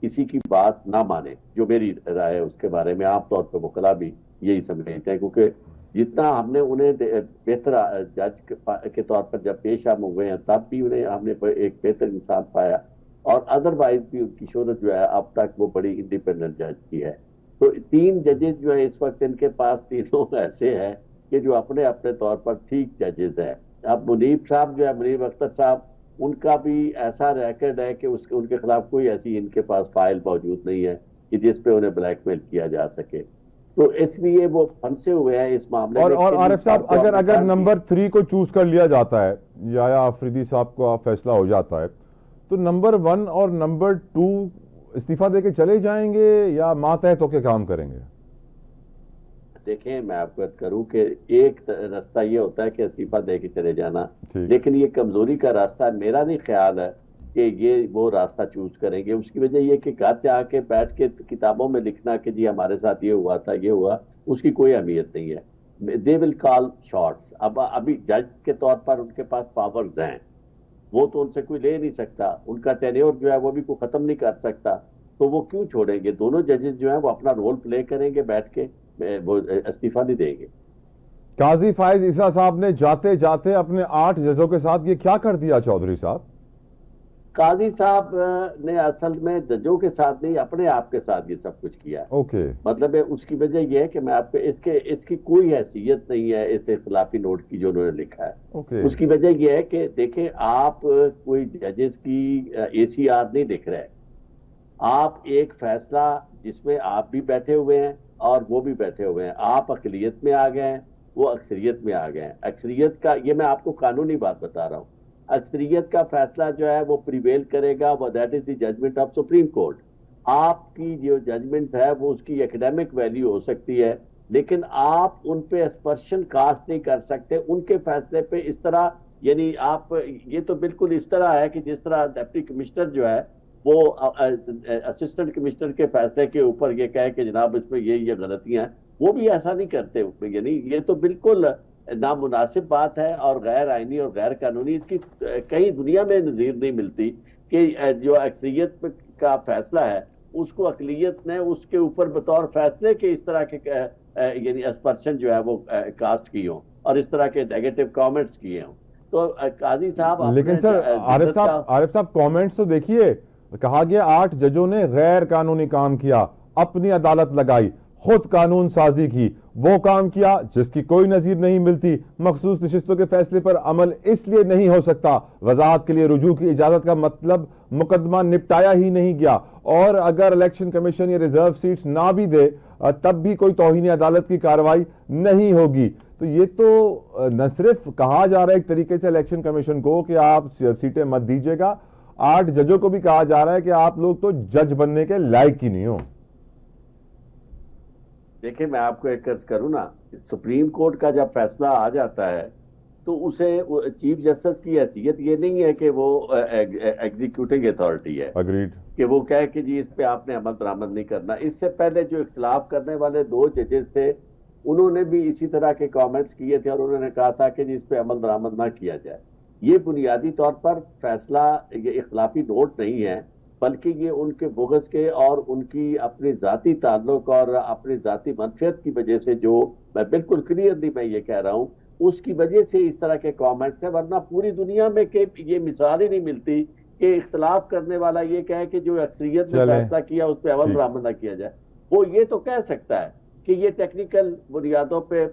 किसी की बात ना माने, जो मेरी राय है उसके बारे में आमतौर पर वकला भी यही समझते हैं, क्योंकि जितना हमने उन्हें बेहतर जज के तौर पर जब पेश हम हुए हैं तब भी उन्हें हमने एक बेहतर इंसान पाया, और अदरवाइज भी उनकी शोहरत जो है अब तक वो बड़ी इंडिपेंडेंट जज की है। तो 3 जजेज जो है इस वक्त इनके पास, तीनों ऐसे हैं कि जो अपने अपने तौर पर ठीक जजेज हैं। अब मुनीब साहब जो है, मुनीब अख्तर साहब, उनका भी ऐसा रैकेट है कि उनके खिलाफ कोई ऐसी इनके पास फाइल मौजूद नहीं है कि जिस पे उन्हें ब्लैकमेल किया जा सके, तो इसलिए वो फंसे हुए हैं इस मामले में। और आरिफ साहब अगर नंबर 3 को चूज कर लिया जाता है, याह्या अफरीदी साहब का फैसला हो जाता है, तो नंबर 1 और नंबर 2 इस्तीफा देके चले जाएंगे या मातहत होकर काम करेंगे? देखें, मैं आपको अर्ज करूं कि एक रास्ता ये होता है कि इस्तीफा दे के चले जाना, लेकिन ये कमजोरी का रास्ता है। मेरा नहीं ख्याल है कि ये वो रास्ता चूज करेंगे। उसकी वजह ये कि घर से आके बैठ के किताबों में लिखना कि जी हमारे साथ ये हुआ था, ये हुआ, उसकी कोई अहमियत नहीं है। They will call shots. अब अभी जज के तौर पर उनके पास पावर्स हैं, वो तो उनसे कोई ले नहीं सकता, उनका टेन्योर जो है वो भी कोई खत्म नहीं कर सकता, तो वो क्यों छोड़ेंगे? दोनों जजेस जो है वो अपना रोल प्ले करेंगे बैठ के, वो इस्तीफा नहीं देंगे। काजी फाइज ईसा साहब ने जाते जाते अपने 8 जजों के साथ ये क्या कर दिया चौधरी साहब? काजी साहब ने असल में जजों के साथ नहीं, अपने आप के साथ ये सब कुछ किया है। ओके। मतलब है, उसकी वजह यह है कि मैं आपको इसकी कोई हैसियत नहीं है इस इख्तिलाफी नोट की जो उन्होंने लिखा है। ओके। उसकी वजह यह है कि देखें, आप कोई जजेस की ACR नहीं दिख रहा है, आप एक फैसला जिसमें आप भी बैठे हुए हैं और वो भी बैठे हुए हैं, आप अकलियत में आ गए हैं, वो अक्सरियत में आ गए हैं। अक्सरियत का, ये मैं आपको कानूनी बात बता रहा हूँ, अक्सरियत का फैसला जो है वो प्रिवेल करेगा, वो that is the judgment of supreme court. आपकी जो जजमेंट है वो उसकी एकेडमिक वैल्यू हो सकती है, लेकिन आप उन पे अस्पर्शन कास्ट नहीं कर सकते उनके फैसले पे। इस तरह यानी आप, ये तो बिल्कुल इस तरह है कि जिस तरह डिप्टी कमिश्नर जो है वो असिस्टेंट कमिश्नर के फैसले के ऊपर ये कहे कि जनाब इसमें ये गलतियां हैं, वो भी ऐसा नहीं करते। यानी ये तो बिल्कुल नामुनासिब बात है और गैर आईनी और गैर कानूनी, इसकी कहीं दुनिया में नजीर नहीं मिलती कि जो अक्सरियत का फैसला है उसको अकलियत ने उसके ऊपर बतौर फैसले के इस तरह के यानी अस्पर्शन जो है वो कास्ट की हो और इस तरह के नेगेटिव कमेंट्स किए हों। तो काजी साहब, लेकिन सर आरिफ साहब कमेंट्स तो देखिए, कहा गया 8 जजों ने गैर कानूनी काम किया, अपनी अदालत लगाई, खुद कानून साजी की, वो काम किया जिसकी कोई नजीर नहीं मिलती। मखसूस नशिस्तों के फैसले पर अमल इसलिए नहीं हो सकता, वजाहत के लिए रुजू की इजाजत का मतलब मुकदमा निपटाया ही नहीं गया, और अगर इलेक्शन कमीशन ये रिजर्व सीट्स ना भी दे तब भी कोई तौहीन अदालत की कार्रवाई नहीं होगी। तो ये तो न सिर्फ कहा जा रहा है एक तरीके से इलेक्शन कमीशन को कि आप सीटें मत दीजिएगा, 8 जजों को भी कहा जा रहा है कि आप लोग तो जज बनने के लायक ही नहीं हो। देखिए, मैं आपको एक अर्ज करूं ना, सुप्रीम कोर्ट का जब फैसला आ जाता है तो उसे चीफ जस्टिस की हैसियत ये नहीं है कि वो एग्जीक्यूटिंग अथॉरिटी है। अग्रीड। कि वो कहे कि जी इस पे आपने अमल दरामद नहीं करना। इससे पहले जो इख्तिलाफ करने वाले 2 जजेस थे उन्होंने भी इसी तरह के कमेंट्स किए थे और उन्होंने कहा था कि जी इस पे अमल दरामद ना किया जाए। ये बुनियादी तौर पर फैसला ये इख्तिलाफी नोट नहीं है, बल्कि ये उनके बुग़्ज़ के और उनकी अपनी ज़ाती ताल्लुक और अपनी ज़ाती मनफियत की वजह से, जो मैं बिल्कुल क्लियरली मैं ये कह रहा हूँ, उसकी वजह से इस तरह के कमेंट्स हैं। वरना पूरी दुनिया में के ये मिसाल ही नहीं मिलती कि इख्तिलाफ करने वाला ये कहे कि जो अक्सरियत ने फैसला किया उस पर अमल दरामद ना किया जाए। वो ये तो कह सकता है कि ये टेक्निकल बुनियादों पे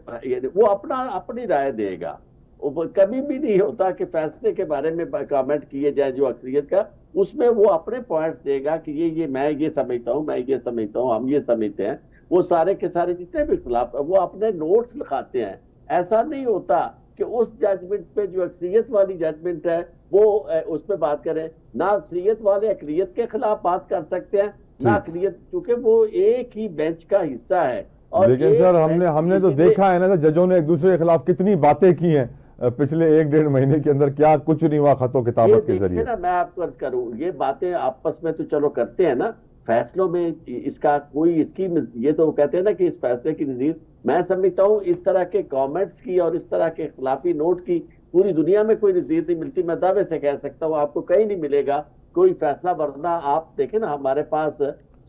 वो अपनी राय देगा। कभी भी नहीं होता कि फैसले के बारे में कमेंट किए जाए जो अक्सरियत का, उसमें वो अपने पॉइंट्स देगा कि ये मैं ये समझता हूँ, मैं ये समझता हूँ, हम ये समझते हैं। वो सारे के सारे जितने भी खिलाफ वो अपने नोट्स लिखाते हैं। ऐसा नहीं होता कि उस जजमेंट पे जो अक्सरियत वाली जजमेंट है वो उस पर बात करें। ना अक्सरियत वाले अकलियत के खिलाफ बात कर सकते हैं, ना अकलियत, क्योंकि वो एक ही बेंच का हिस्सा है। और लेकिन सर हमने तो देखा है ना, जजों ने एक दूसरे के खिलाफ कितनी बातें की हैं पिछले 1-1.5 महीने के अंदर, क्या कुछ नहीं हुआ खतों किताबत के जरिए। ना मैं आपको अर्ज करूं, ये बातें आपस में तो चलो करते हैं ना, फैसलों में इसका कोई इसकी ये तो कहते हैं ना कि इस फैसले की नजीर, मैं समझता हूँ इस तरह के कमेंट्स की और इस तरह के इख्तिलाफी नोट की पूरी दुनिया में कोई नजीर नहीं मिलती। मैं दावे से कह सकता हूँ आपको कहीं नहीं मिलेगा कोई फैसला। वरना आप देखें ना, हमारे पास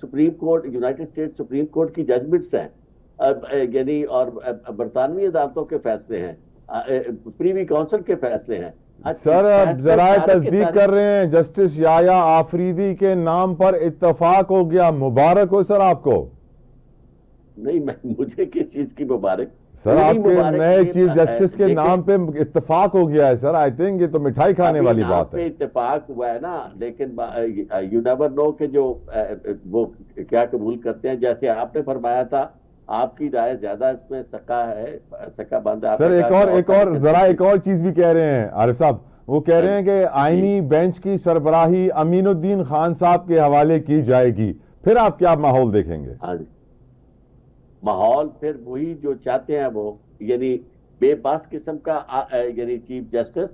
supreme court, united state supreme court की जजमेंट्स हैं, यानी और बरतानवी अदालतों के फैसले हैं, प्रीवी काउंसिल के फैसले हैं। सर अब जरा तस्दीक कर रहे हैं, जस्टिस याया आफरीदी के नाम पर इत्तफाक हो गया, मुबारक हो सर आपको। नहीं, मुझे किस चीज की मुबारक सर, आपके नए चीफ जस्टिस के नाम पे इत्तफाक हो गया है सर। आई थिंक ये तो मिठाई खाने वाली बात है। इत्तफाक हुआ है ना, लेकिन यू नेवर नो के जो वो क्या कबूल करते हैं। जैसे आपने फरमाया था, आपकी राय ज्यादा इसमें सका बंद है। सर एक और चीज भी कह रहे हैं आरिफ साहब, वो कह रहे हैं कि आईनी बेंच की सरबराही अमीनुद्दीन खान साहब के हवाले की जाएगी। फिर आप क्या माहौल देखेंगे? हाँ जी, माहौल फिर वही जो चाहते हैं वो, यानी बेबस किस्म का यानी चीफ जस्टिस,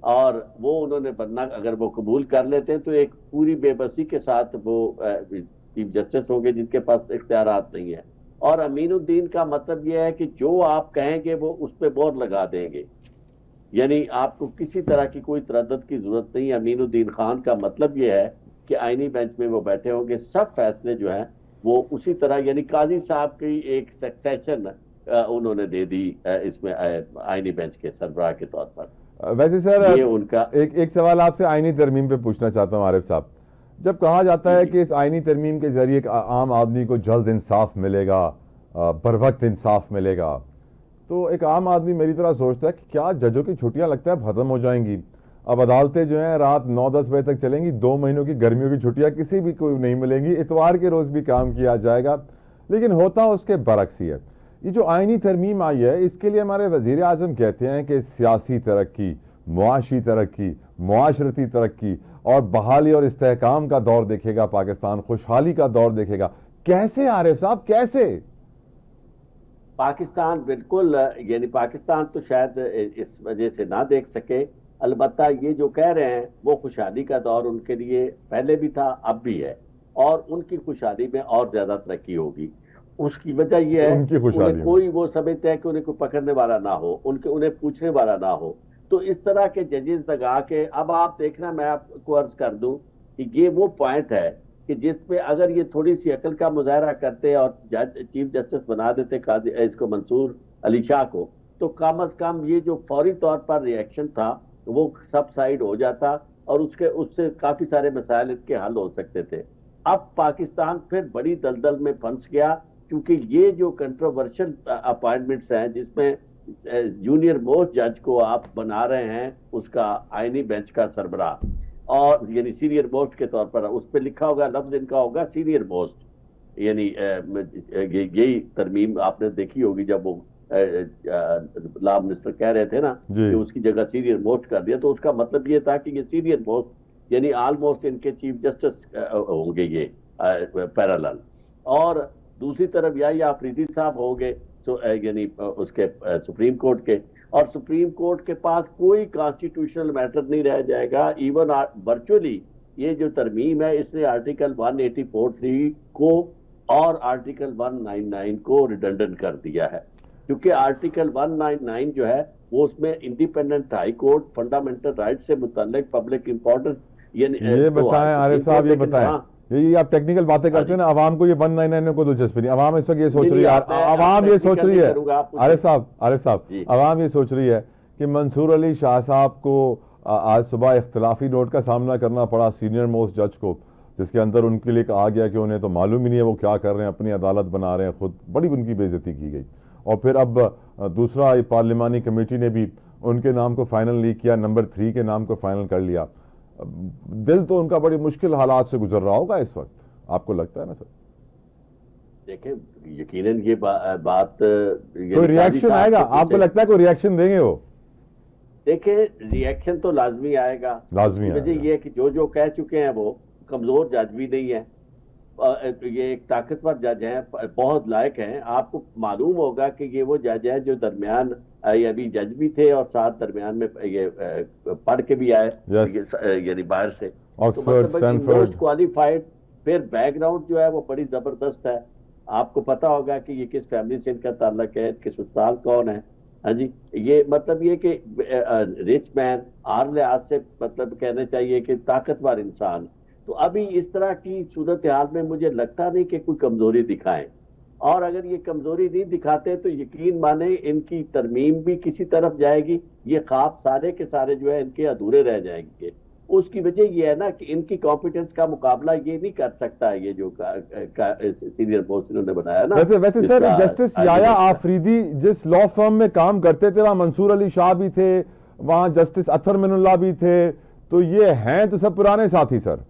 और वो उन्होंने बनना, अगर वो कबूल कर लेते हैं तो एक पूरी बेबसी के साथ वो चीफ जस्टिस होंगे जिनके पास इख्तियारात नहीं है। और अमीनुद्दीन का मतलब यह है कि जो आप कहेंगे वो उस पर बोर लगा देंगे, यानी आपको किसी तरह की कोई तरद्दुद की जरूरत नहीं। अमीनुद्दीन खान का मतलब यह है कि आईनी बेंच में वो बैठे होंगे, सब फैसले जो है वो उसी तरह, यानी काजी साहब की एक सक्सेशन उन्होंने दे दी इसमें आईनी बेंच के सरबराह के तौर पर। वैसे सर ये उनका एक सवाल आपसे आईनी तरमीम पे पूछना चाहता हूँ आरिफ साहब। जब कहा जाता है कि इस आईनी तरमीम के जरिए एक आम आदमी को जल्द इंसाफ मिलेगा, बर वक्त इंसाफ मिलेगा, तो एक आम आदमी मेरी तरह सोचता है कि क्या जजों की छुट्टियां लगता है खत्म हो जाएंगी। अब अदालतें जो हैं रात 9-10 बजे तक चलेंगी, 2 महीनों की गर्मियों की छुट्टियां किसी भी को नहीं मिलेंगी, इतवार के रोज भी काम किया जाएगा। लेकिन होता उसके बरक्स ही है। ये जो आईनी तरमीम आई है, इसके लिए हमारे वजीर आजम कहते हैं कि सियासी तरक्की, मुआशी तरक्की, मुआशरती तरक्की और बहाली और इस्तेहकाम का दौर देखेगा पाकिस्तान, खुशहाली का दौर देखेगा। कैसे आरिफ साहब, कैसे? पाकिस्तान बिल्कुल, यानी पाकिस्तान तो शायद इस वजह से ना देख सके। अलबत्ता ये जो कह रहे हैं वो खुशहाली का दौर उनके लिए पहले भी था, अब भी है, और उनकी खुशहाली में और ज्यादा तरक्की होगी। उसकी वजह यह है उनकी खुशहाली उन्हें कोई, वो समझते हैं कि उन्हें कोई पकड़ने वाला ना हो, उन्हें पूछने वाला ना हो। तो इस तरह के जजेस लगा के, अब आप देखना, मैं आपको अर्ज कर दूं कि ये वो पॉइंट है कि जिसपे अगर ये थोड़ी सी अकल का मुजाहरा करते और चीफ जस्टिस बना देते काजी इसको मंसूर अली शाह को, तो कम अज कम ये जो फौरी तौर पर रिएक्शन था वो सब साइड हो जाता और उससे काफी सारे मसाइल इनके हल हो सकते थे। अब पाकिस्तान फिर बड़ी दलदल में फंस गया, क्योंकि ये जो कंट्रोवर्शियल अपॉइंटमेंट्स हैं जिसमें जूनियर मोस्ट जज को आप बना रहे हैं उसका आईनी बेंच का सरबराह, और यानी सीनियर मोस्ट के तौर पर उस पर लिखा होगा, लफ्ज इनका होगा सीनियर मोस्ट, यानी यही तरमीम आपने देखी होगी जब वो लॉ मिनिस्टर कह रहे थे ना कि उसकी जगह सीनियर मोस्ट कर दिया, तो उसका मतलब ये था कि ये सीनियर मोस्ट यानी ऑलमोस्ट इनके चीफ जस्टिस होंगे ये पैरेलल। और दूसरी तरफ या अफरीदी साहब होंगे यानी उसके सुप्रीम कोर्ट के, और सुप्रीम कोर्ट के पास कोई कॉन्स्टिट्यूशनल मैटर नहीं रह जाएगा। इवन वर्चुअली ये जो तरमीम है इसने आर्टिकल 184(3) को और आर्टिकल 199 को रिडंडेंट कर दिया है, क्योंकि आर्टिकल 199 जो है वो उसमें independent high court, fundamental right से मुतल्लिक पब्लिक इंपॉर्टेंस, ये बताएं आरिफ साहब, ये बताएं, ये आप टेक्निकल बातें करते हैं ना, आवाम को ये 199 में कोई दिलचस्पी नहीं। आवाम इस वक्त ये सोच रही है, आवाम ये सोच रही है आरिफ साहब आवाम ये सोच रही है कि मंसूर अली शाह साहब को आज सुबह इख्तिलाफी नोट का सामना करना पड़ा सीनियर मोस्ट जज को, जिसके अंदर उनके लिए कहा गया कि उन्हें तो मालूम ही नहीं है वो क्या कर रहे हैं, अपनी अदालत बना रहे हैं खुद, बड़ी उनकी बेइज्जती की गई। और फिर अब दूसरा पार्लिमानी कमेटी ने भी उनके नाम को फाइनल नहीं किया, नंबर 3 के नाम को फाइनल कर लिया। दिल तो उनका बड़ी मुश्किल हालात से गुजर रहा होगा इस वक्त, आपको लगता है ना सर? देखें, यकीनन ये बात कोई रिएक्शन आएगा, आपको लगता है कोई रिएक्शन देंगे वो? देखें, रिएक्शन तो लाजमी आएगा, लाजमी आएगा। वजह ये है कि जो कह चुके हैं वो कमजोर जज भी नहीं है, ये एक ताकतवर जज हैं, बहुत लायक हैं। आपको मालूम होगा कि ये वो जज हैं जो दरमियान अभी जज भी थे और साथ दरमियान में ये पढ़ के भी आए, यानी बाहर से, ऑक्सफोर्ड, स्टैनफोर्ड, मोस्ट क्वालिफाइड। फिर बैकग्राउंड जो है वो बड़ी जबरदस्त है। आपको पता होगा कि ये किस फैमिली से इनका ताल्लुक है, इनके ससुराल कौन है। हाँ जी, ये मतलब ये कि रिच मैन, हर लिहाज से मतलब कहना चाहिए कि ताकतवर इंसान। तो अभी इस तरह की सूरत हाल में मुझे लगता नहीं कि कोई कमजोरी दिखाएं, और अगर ये कमजोरी नहीं दिखाते तो यकीन माने इनकी तरमीम भी किसी तरफ जाएगी, ये ख्वाब सारे के सारे जो है इनके अधूरे रह जाएंगे। उसकी वजह ये है ना कि इनकी कॉम्पिटेंस का मुकाबला ये नहीं कर सकता है ये जो सीनियर मोस्ट इन्होंने बनाया ना। वैसे सर, जस्टिस याया आफरीदी जिस लॉ फर्म में काम करते थे वहां मंसूर अली शाह भी थे, वहां जस्टिस अतहर मिनुल्लाह भी थे, तो ये हैं तो सब पुराने साथी सर।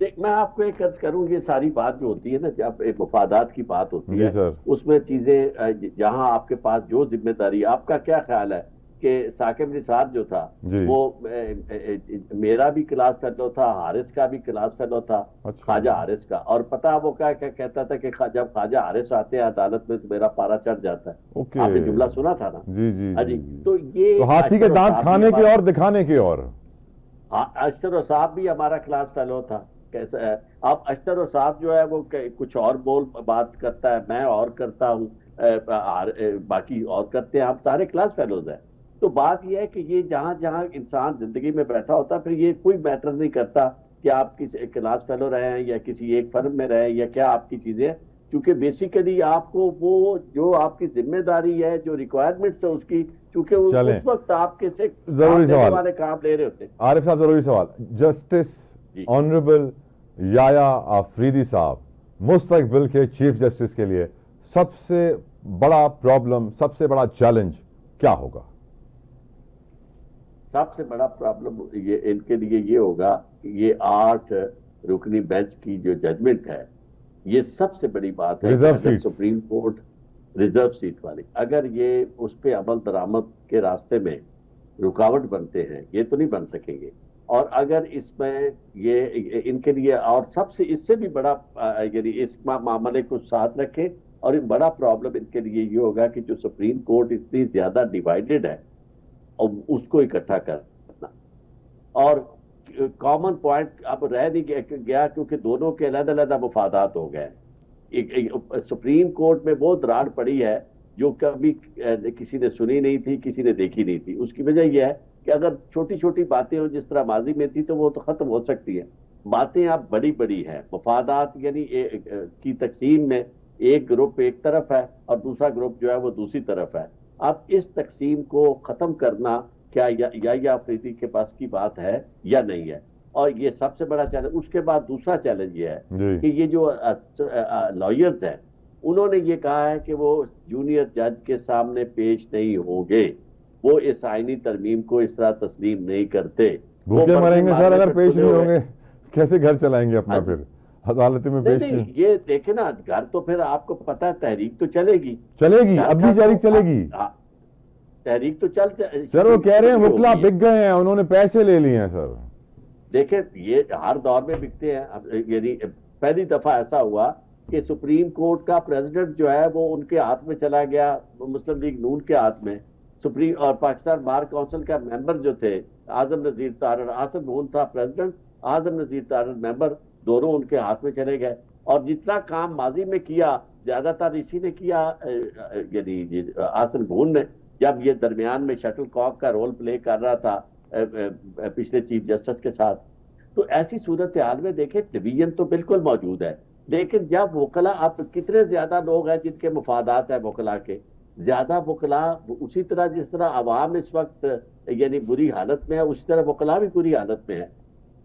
देख, मैं आपको एक अर्ज करूं, ये सारी बात जो होती है ना, जब एक मुफादात की बात होती है उसमें चीजें जहां आपके पास जो जिम्मेदारी, आपका क्या ख्याल है कि साकिब निसार जो था वो मेरा भी क्लास फेलो था, हारिस का भी क्लास फेलो था, ख्वाजा हारिस का, और पता वो क्या कहता था कि जब ख्वाजा हारिस आते हैं अदालत में तो मेरा पारा चढ़ जाता है। आपने जुमला सुना था ना? जी। तो ये हाथी के दांत खाने के और दिखाने के और। अशतर साहब भी हमारा क्लास फेलो था। कैसा है अब अशतर साहब जो है वो कुछ और बात करता है, मैं और करता हूँ, बाकी और करते हैं, आप सारे क्लास फेलोज हैं। तो बात यह है कि ये जहां जहां इंसान जिंदगी में बैठा होता फिर ये कोई मैटर नहीं करता कि आप किसी क्लास फेलो रहे हैं या किसी एक फर्म में रहे या क्या आपकी चीजें, क्योंकि बेसिकली आपको वो जो आपकी जिम्मेदारी है, जो रिक्वायरमेंट्स है उसकी, क्योंकि चलें। उस वक्त आपके से जरूरी देने सवाल वाले काम ले रहे होते हैं। आरिफ साहब, जरूरी सवाल, जस्टिस जी। ऑनरेबल याया आफरीदी साहब मुस्तकबिल के चीफ जस्टिस के लिए सबसे बड़ा प्रॉब्लम, सबसे बड़ा चैलेंज क्या होगा? सबसे बड़ा प्रॉब्लम ये इनके लिए ये होगा कि ये 8 रुकनी बेंच की जो जजमेंट है, ये सबसे बड़ी बात है। रिजर्व अगर seats. Supreme court reserve seat वाली, अगर ये उस पे अमल दरामद के रास्ते में रुकावट बनते हैं, ये तो नहीं बन सकेंगे। और अगर इसमें ये इनके लिए, और सबसे इससे भी बड़ा यदि इस मामले को साथ रखें, और एक बड़ा प्रॉब्लम इनके लिए ये होगा कि जो सुप्रीम कोर्ट इतनी ज्यादा डिवाइडेड है, और उसको इकट्ठा करना, और कॉमन पॉइंट अब रह नहीं गया क्योंकि दोनों के अलग अलग मफादात हो गए। सुप्रीम कोर्ट में वो दरार पड़ी है जो कभी किसी ने सुनी नहीं थी, किसी ने देखी नहीं थी। उसकी वजह यह है कि अगर छोटी छोटी बातें हो जिस तरह माजी में थी तो वो तो खत्म हो सकती है, बातें अब बड़ी बड़ी हैं। मफादात यानी की तकसीम में एक ग्रुप एक तरफ है और दूसरा ग्रुप जो है वो दूसरी तरफ है। अब इस तकसीम को खत्म करना क्या या अफरीदी के पास की बात है या नहीं है, और ये सबसे बड़ा चैलेंज। उसके बाद दूसरा चैलेंज ये है कि ये जो लॉयर्स हैं, उन्होंने ये कहा है कि वो जूनियर जज के सामने पेश नहीं होंगे, वो इस आईनी तरमीम को इस तरह तस्लीम नहीं करते। भूखे मरेंगे सर अगर पेश नहीं होंगे, कैसे घर चलाएंगे अपना? फिर अदालत में पेश नहीं, ये देखे ना, घर तो फिर आपको पता है तहरीक तो चलेगी, अब भी जारी चलेगी। तहरीक तो सर वो कह रहे हैं वकला बिक गए हैं, उन्होंने पैसे ले लिए हैं सर। देखे ये हर दौर में बिकते हैं। यदि पहली दफा ऐसा हुआ कि सुप्रीम कोर्ट का प्रेसिडेंट जो है वो उनके हाथ में चला गया, मुस्लिम लीग नून के हाथ में। सुप्रीम और पाकिस्तान बार काउंसिल का मेंबर जो थे आजम नजीर तारड़, आसिफ नून था प्रेसिडेंट, आजम नजीर तारड़ मेंबर, दोनों उनके हाथ में चले गए। और जितना काम माजी में किया ज्यादातर इसी ने किया, यानी आसिफ नून ने, जब ये दरमियान में शटल कॉक का रोल प्ले कर रहा था पिछले चीफ जस्टिस के साथ। तो ऐसी सूरत हाल में देखें डिवीजन तो बिल्कुल मौजूद है, लेकिन जब वकला, आप कितने ज्यादा लोग हैं जिनके मुफादात है वकला के, ज्यादा वकला उसी तरह जिस तरह अवाम इस वक्त यानी बुरी हालत में है, उसी तरह वकला भी बुरी हालत में है।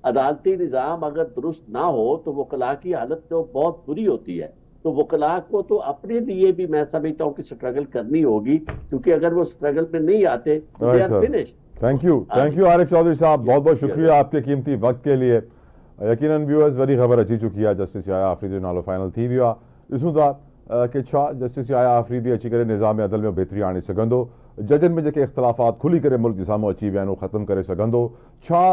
अदालती निज़ाम अगर दुरुस्त ना हो तो वकला की हालत तो बहुत बुरी होती है। तो वकला को तो अपने लिए भी मैं समझता हूँ कि स्ट्रगल करनी होगी, क्योंकि अगर वो स्ट्रगल में नहीं आते तो they are finished. Thank you Arif Chaudhry साहब, बहुत बहुत शुक्रिया आपके कीमती वक्त के लिए। यकीनन व्यूअर्स वरी खबर अची चुकी है, जस्टिस याया आफरीदी नालो फाइनल थी वियो आहे। ॾिसूं था कि छा जस्टिस याया आफरीदी अची करे निज़ाम अदल में बहितरी आणे सघंदो, जजनि में जेके इख़्तिलाफ़ात खुली करे मुल्क जे साम्हूं अची विया आहिनि उहो ख़तमु करे सघंदो, छा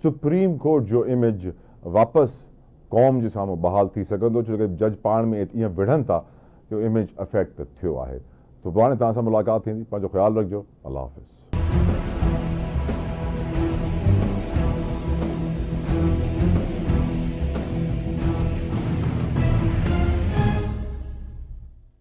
सुप्रीम कोर्ट जो इमेज वापसि क़ौम जे साम्हूं बहाल थी सघंदो, छो कि जज पाण में ईअं विढ़नि था कि इमेज अफेक्ट थियो आहे। तो हाणे तव्हां सां मुलाक़ात थींदी, पंहिंजो ख़्यालु रखिजो, अल्लाह हाफ़िज़।